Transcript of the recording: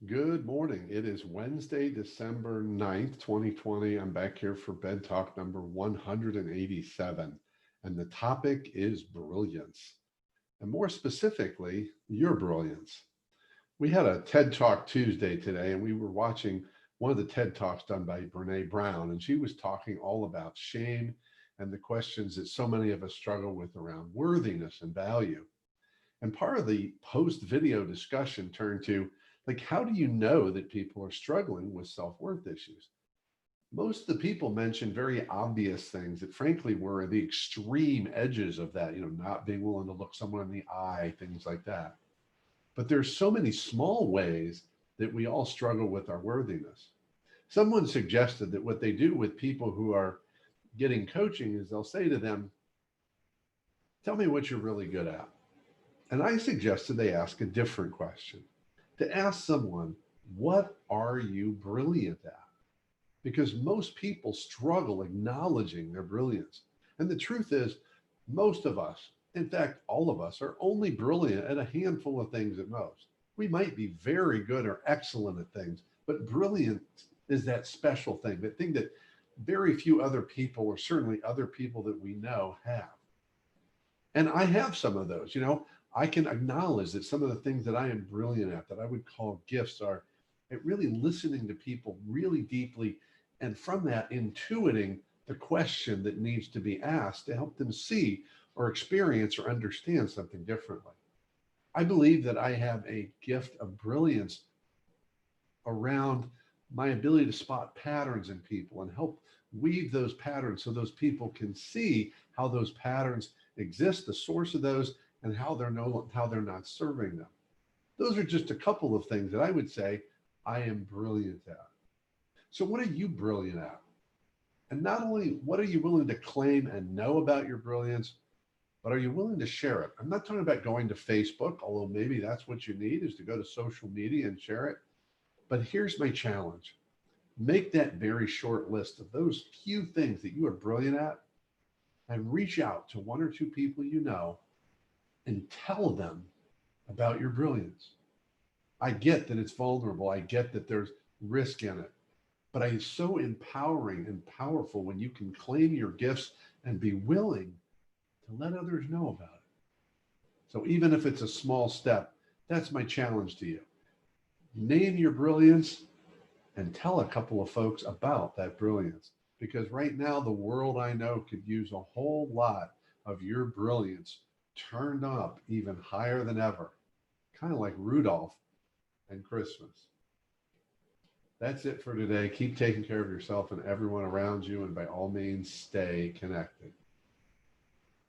Good morning. It is Wednesday, December 9th, 2020. I'm back here for Bed Talk number 187. And the topic is brilliance. And more specifically, your brilliance. We had a TED Talk Tuesday today, and we were watching one of the TED Talks done by Brene Brown. And she was talking all about shame and the questions that so many of us struggle with around worthiness and value. And part of the post video discussion turned to, like, how do you know that people are struggling with self-worth issues? Most of the people mentioned very obvious things that frankly were the extreme edges of that, not being willing to look someone in the eye, things like that. But there's so many small ways that we all struggle with our worthiness. Someone suggested that what they do with people who are getting coaching is they'll say to them, tell me what you're really good at. And I suggested they ask a different question, to ask someone, what are you brilliant at? Because most people struggle acknowledging their brilliance. And the truth is, most of us, in fact, all of us, are only brilliant at a handful of things at most. We might be very good or excellent at things, but brilliant is that special thing, that thing that very few other people, or certainly other people that we know, have. And I have some of those. I can acknowledge that some of the things that I am brilliant at, that I would call gifts, are at really listening to people really deeply, and from that, intuiting the question that needs to be asked to help them see or experience or understand something differently. I believe that I have a gift of brilliance around my ability to spot patterns in people and help weave those patterns so those people can see how those patterns exist, the source of those, and how they're not serving them. Those are just a couple of things that I would say I am brilliant at. So what are you brilliant at? And not only what are you willing to claim and know about your brilliance, but are you willing to share it? I'm not talking about going to Facebook, although maybe that's what you need, is to go to social media and share it. But here's my challenge. Make that very short list of those few things that you are brilliant at and reach out to one or two people you know and tell them about your brilliance. I get that it's vulnerable. I get that there's risk in it, but it's so empowering and powerful when you can claim your gifts and be willing to let others know about it. So even if it's a small step, that's my challenge to you. Name your brilliance and tell a couple of folks about that brilliance. Because right now, the world I know could use a whole lot of your brilliance turned up even higher than ever, kind of like Rudolph and Christmas. That's it for today. Keep taking care of yourself and everyone around you, and by all means, stay connected.